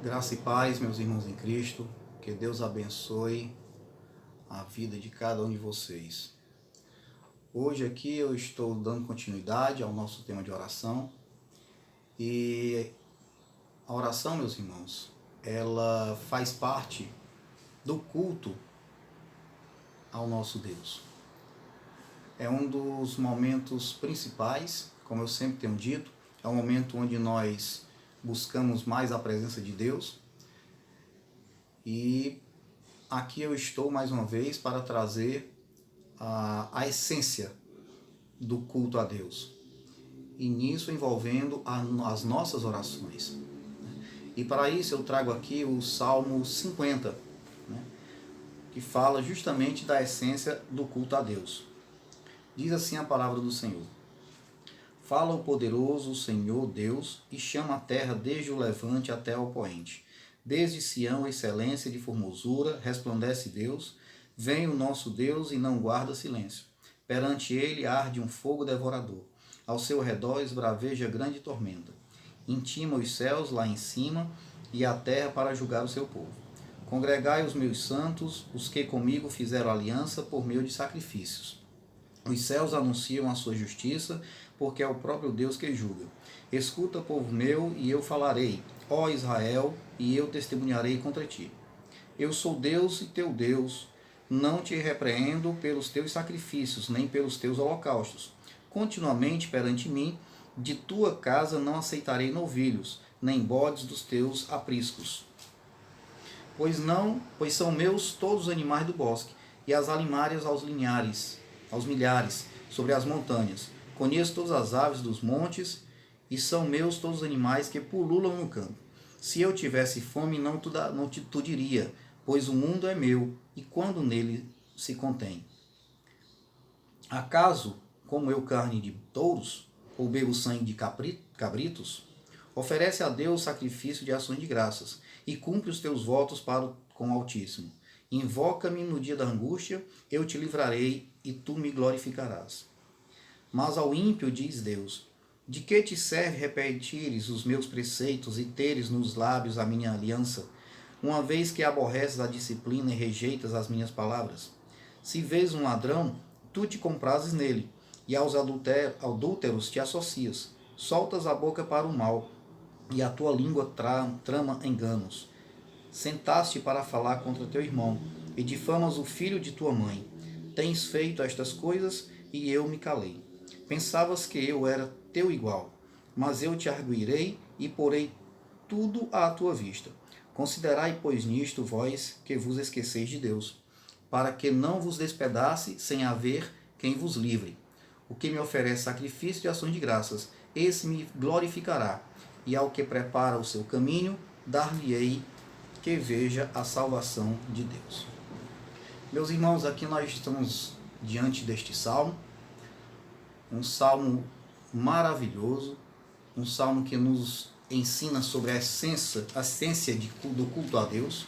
Graça e paz, meus irmãos em Cristo, que Deus abençoe a vida de cada um de vocês. Hoje aqui eu estou dando continuidade ao nosso tema de oração e a oração, meus irmãos, ela faz parte do culto ao nosso Deus. É um dos momentos principais, como eu sempre tenho dito, é um momento onde nós buscamos mais a presença de Deus. E aqui eu estou mais uma vez para trazer a essência do culto a Deus. E nisso envolvendo as nossas orações. E para isso eu trago aqui o Salmo 50, que fala justamente da essência do culto a Deus. Diz assim a palavra do Senhor: Fala o poderoso Senhor Deus e chama a terra desde o levante até o poente. Desde Sião, excelência de formosura, resplandece Deus. Vem o nosso Deus e não guarda silêncio. Perante ele arde um fogo devorador. Ao seu redor esbraveja grande tormenta. Intima os céus lá em cima e a terra para julgar o seu povo. Congregai os meus santos, os que comigo fizeram aliança por meio de sacrifícios. Os céus anunciam a sua justiça, porque é o próprio Deus que julga. Escuta, povo meu, e eu falarei, ó Israel, e eu testemunharei contra ti. Eu sou Deus e teu Deus, não te repreendo pelos teus sacrifícios, nem pelos teus holocaustos. Continuamente perante mim, de tua casa não aceitarei novilhos, nem bodes dos teus apriscos. Pois são meus todos os animais do bosque, e as alimárias aos milhares, sobre as montanhas. Conheço todas as aves dos montes, e são meus todos os animais que pululam no campo. Se eu tivesse fome, não tu diria, pois o mundo é meu, e quando nele se contém. Acaso como eu carne de touros, ou bebo sangue de cabritos? Oferece a Deus sacrifício de ações de graças, e cumpre os teus votos com o Altíssimo. Invoca-me no dia da angústia, eu te livrarei, e tu me glorificarás. Mas ao ímpio diz Deus: de que te serve repetires os meus preceitos e teres nos lábios a minha aliança, uma vez que aborreces a disciplina e rejeitas as minhas palavras? Se vês um ladrão, tu te comprases nele, e aos adúlteros te associas. Soltas a boca para o mal, e a tua língua trama enganos. Sentaste para falar contra teu irmão, e difamas o filho de tua mãe. Tens feito estas coisas, e eu me calei. Pensavas que eu era teu igual, mas eu te arguirei e porei tudo à tua vista. Considerai, pois, nisto vós que vos esqueceis de Deus, para que não vos despedace sem haver quem vos livre. O que me oferece sacrifício de ações de graças, esse me glorificará, e ao que prepara o seu caminho, dar-lhe-ei que veja a salvação de Deus. Meus irmãos, aqui nós estamos diante deste salmo, um salmo maravilhoso, um salmo que nos ensina sobre a essência do culto a Deus.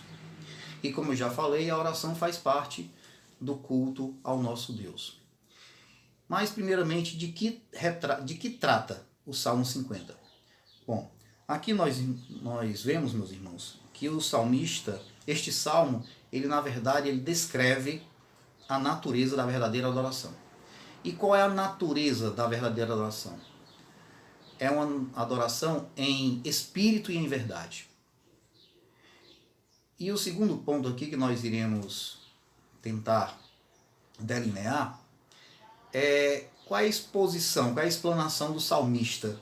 E como eu já falei, a oração faz parte do culto ao nosso Deus. Mas, primeiramente, de que trata o Salmo 50? Bom, aqui nós vemos, meus irmãos, que o salmista, este salmo, ele na verdade ele descreve a natureza da verdadeira adoração. E qual é a natureza da verdadeira adoração? É uma adoração em espírito e em verdade. E o segundo ponto aqui que nós iremos tentar delinear é qual é a exposição, qual é a explanação do salmista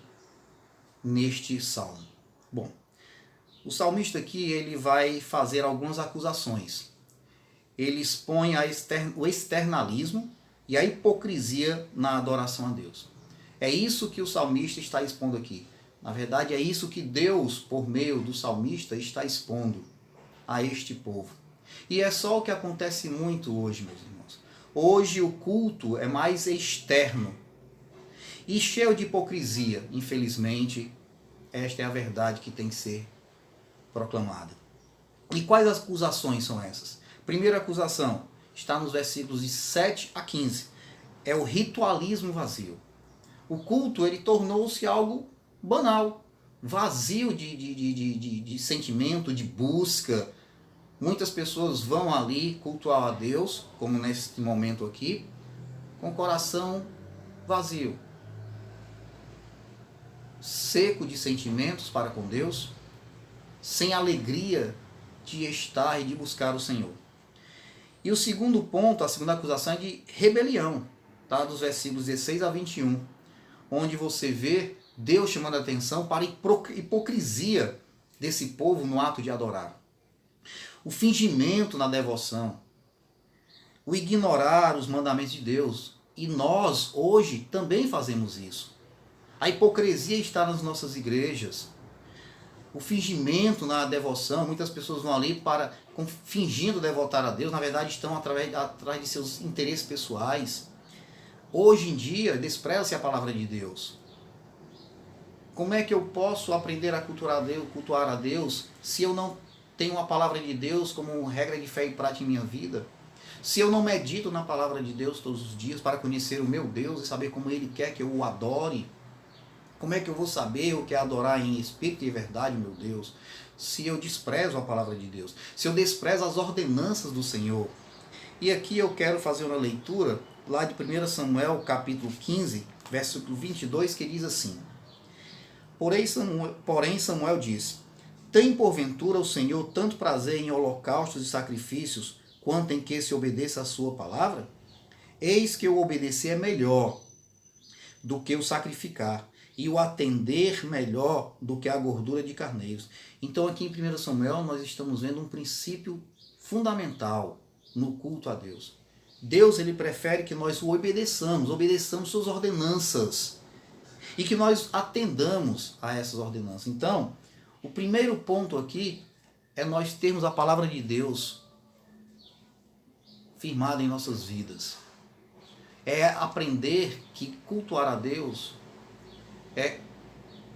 neste salmo. Bom, o salmista aqui ele vai fazer algumas acusações. Ele expõe o externalismo e a hipocrisia na adoração a Deus. É isso que o salmista está expondo aqui. Na verdade, é isso que Deus, por meio do salmista, está expondo a este povo. E é só o que acontece muito hoje, meus irmãos. Hoje o culto é mais externo e cheio de hipocrisia. Infelizmente, esta é a verdade que tem que ser proclamada. E quais acusações são essas? Primeira acusação está nos versículos de 7 a 15. É o ritualismo vazio. O culto ele tornou-se algo banal. vazio de sentimento, de busca. Muitas pessoas vão ali cultuar a Deus, como nesse momento aqui, com o coração vazio, seco de sentimentos para com Deus, sem alegria de estar e de buscar o Senhor. E o segundo ponto, a segunda acusação é de rebelião, tá? Dos versículos 16 a 21, onde você vê Deus chamando a atenção para a hipocrisia desse povo no ato de adorar. O fingimento na devoção, o ignorar os mandamentos de Deus. E nós, hoje, também fazemos isso. A hipocrisia está nas nossas igrejas. O fingimento na devoção, muitas pessoas vão ali fingindo devotar a Deus, na verdade estão atrás de seus interesses pessoais. Hoje em dia, despreza-se a palavra de Deus. Como é que eu posso aprender a cultuar a Deus se eu não tenho a palavra de Deus como regra de fé e prática em minha vida? Se eu não medito na palavra de Deus todos os dias para conhecer o meu Deus e saber como Ele quer que eu o adore, como é que eu vou saber o que é adorar em espírito e verdade, meu Deus, se eu desprezo a palavra de Deus, se eu desprezo as ordenanças do Senhor? E aqui eu quero fazer uma leitura lá de 1 Samuel, capítulo 15, versículo 22, que diz assim: Porém Samuel disse: Tem porventura o Senhor tanto prazer em holocaustos e sacrifícios, quanto em que se obedeça a sua palavra? Eis que o obedecer é melhor do que o sacrificar, e o atender melhor do que a gordura de carneiros. Então aqui em 1 Samuel nós estamos vendo um princípio fundamental no culto a Deus. Deus, ele prefere que nós o obedeçamos suas ordenanças, e que nós atendamos a essas ordenanças. Então, o primeiro ponto aqui é nós termos a palavra de Deus firmada em nossas vidas. É aprender que cultuar a Deus é,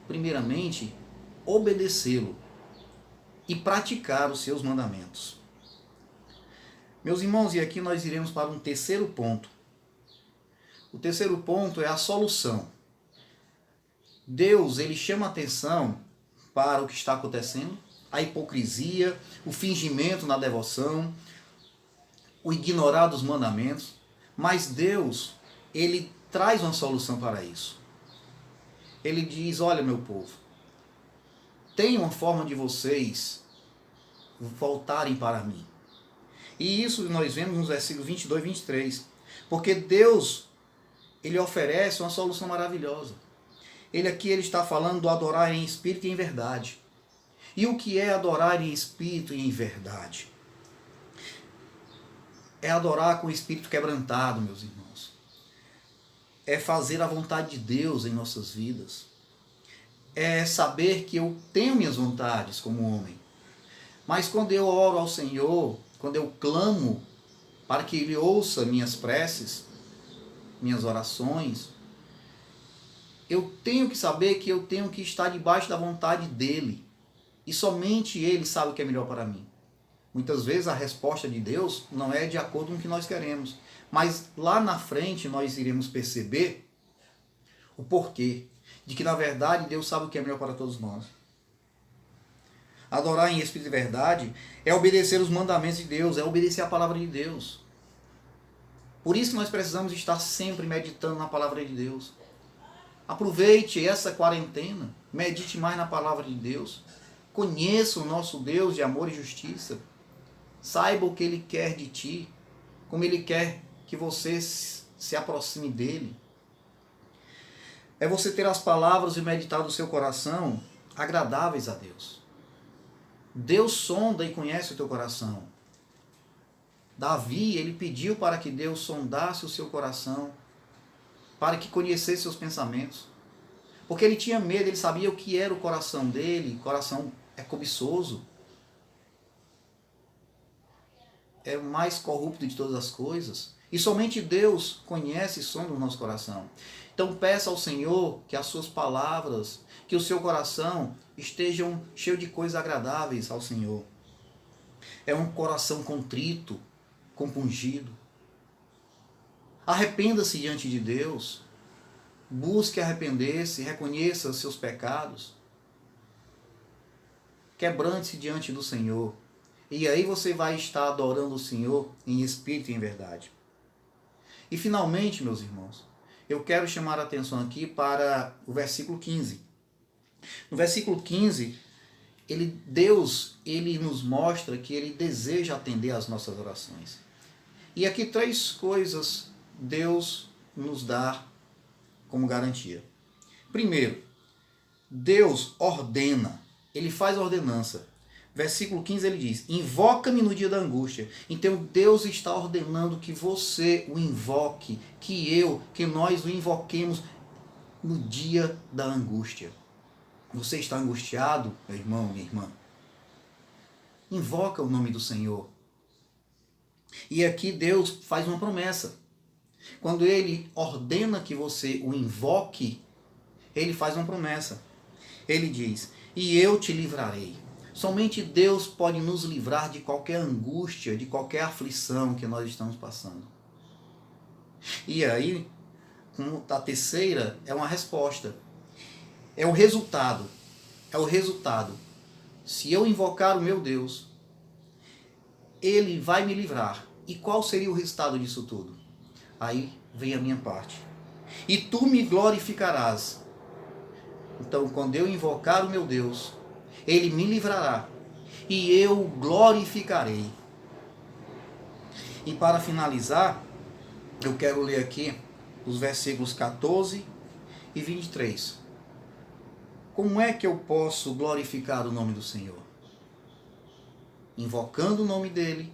primeiramente, obedecê-lo e praticar os seus mandamentos. Meus irmãos, e aqui nós iremos para um terceiro ponto. O terceiro ponto é a solução. Deus, ele chama atenção para o que está acontecendo, a hipocrisia, o fingimento na devoção, o ignorar dos mandamentos, mas Deus, ele traz uma solução para isso. Ele diz: olha, meu povo, tem uma forma de vocês voltarem para mim. E isso nós vemos nos versículos 22 e 23. Porque Deus, ele oferece uma solução maravilhosa. Ele está falando do adorar em espírito e em verdade. E o que é adorar em espírito e em verdade? É adorar com o espírito quebrantado, meus irmãos. É fazer a vontade de Deus em nossas vidas. É saber que eu tenho minhas vontades como homem. Mas quando eu oro ao Senhor, quando eu clamo para que Ele ouça minhas preces, minhas orações, eu tenho que saber que eu tenho que estar debaixo da vontade dEle. E somente Ele sabe o que é melhor para mim. Muitas vezes a resposta de Deus não é de acordo com o que nós queremos. Mas lá na frente nós iremos perceber o porquê. De que na verdade Deus sabe o que é melhor para todos nós. Adorar em espírito e verdade é obedecer os mandamentos de Deus, é obedecer a palavra de Deus. Por isso que nós precisamos estar sempre meditando na palavra de Deus. Aproveite essa quarentena, medite mais na palavra de Deus. Conheça o nosso Deus de amor e justiça. Saiba o que Ele quer de ti, como Ele quer que você se aproxime dEle. É você ter as palavras e meditar do seu coração agradáveis a Deus. Deus sonda e conhece o teu coração. Davi, ele pediu para que Deus sondasse o seu coração, para que conhecesse seus pensamentos. Porque ele tinha medo, ele sabia o que era o coração dele. O coração é cobiçoso. É o mais corrupto de todas as coisas. E somente Deus conhece e sonda o nosso coração. Então peça ao Senhor que as suas palavras, que o seu coração estejam cheio de coisas agradáveis ao Senhor. É um coração contrito, compungido. Arrependa-se diante de Deus. Busque arrepender-se, reconheça os seus pecados. Quebrante-se diante do Senhor. E aí você vai estar adorando o Senhor em espírito e em verdade. E finalmente, meus irmãos, eu quero chamar a atenção aqui para o versículo 15. No versículo 15, Deus nos mostra que Ele deseja atender às nossas orações. E aqui 3 coisas Deus nos dá como garantia. Primeiro, Deus ordena, Ele faz ordenança. Versículo 15 ele diz, invoca-me no dia da angústia. Então Deus está ordenando que você o invoque, que nós o invoquemos no dia da angústia. Você está angustiado, meu irmão, minha irmã? Invoca o nome do Senhor. E aqui Deus faz uma promessa. Quando Ele ordena que você o invoque, Ele faz uma promessa. Ele diz, e eu te livrarei. Somente Deus pode nos livrar de qualquer angústia, de qualquer aflição que nós estamos passando. E aí, a terceira é uma resposta. É o resultado. É o resultado. Se eu invocar o meu Deus, Ele vai me livrar. E qual seria o resultado disso tudo? Aí vem a minha parte. E tu me glorificarás. Então, quando eu invocar o meu Deus, Ele me livrará e eu glorificarei. E para finalizar, eu quero ler aqui os versículos 14 e 23. Como é que eu posso glorificar o nome do Senhor? Invocando o nome dEle,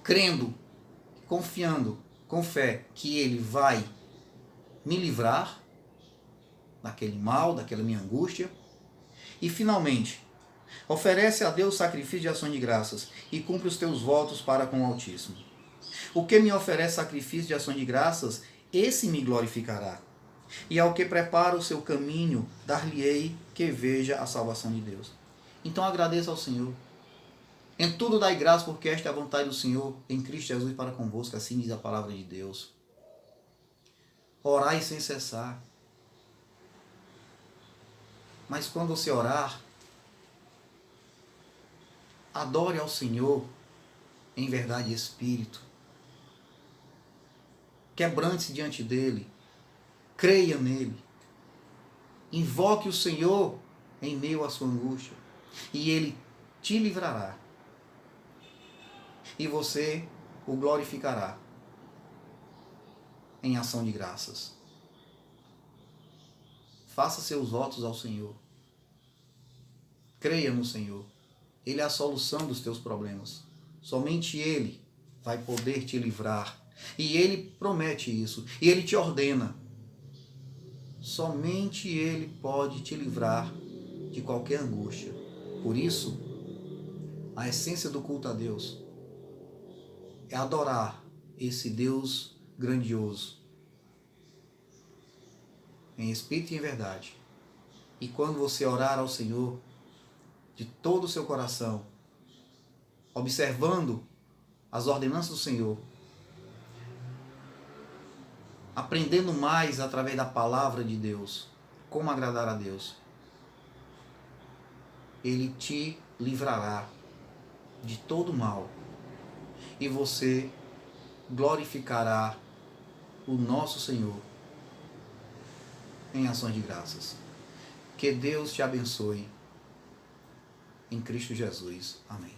crendo, confiando, com fé, que Ele vai me livrar daquele mal, daquela minha angústia. E finalmente, oferece a Deus sacrifício de ação de graças e cumpre os teus votos para com o Altíssimo. O que me oferece sacrifício de ação de graças, esse me glorificará. E ao que prepara o seu caminho, dar-lhe-ei que veja a salvação de Deus. Então agradeça ao Senhor. Em tudo dai graça, porque esta é a vontade do Senhor em Cristo Jesus para convosco, assim diz a palavra de Deus. Orai sem cessar. Mas quando você orar, adore ao Senhor em verdade e espírito. Quebrante-se diante dEle. Creia nele. Invoque o Senhor em meio à sua angústia. E Ele te livrará. E você o glorificará em ação de graças. Faça seus votos ao Senhor. Creia no Senhor. Ele é a solução dos teus problemas. Somente Ele vai poder te livrar. E Ele promete isso. E Ele te ordena. Somente Ele pode te livrar de qualquer angústia. Por isso, a essência do culto a Deus é adorar esse Deus grandioso, em espírito e em verdade. E quando você orar ao Senhor, de todo o seu coração, observando as ordenanças do Senhor, aprendendo mais através da palavra de Deus, como agradar a Deus, Ele te livrará de todo mal e você glorificará o nosso Senhor em ações de graças. Que Deus te abençoe em Cristo Jesus. Amém.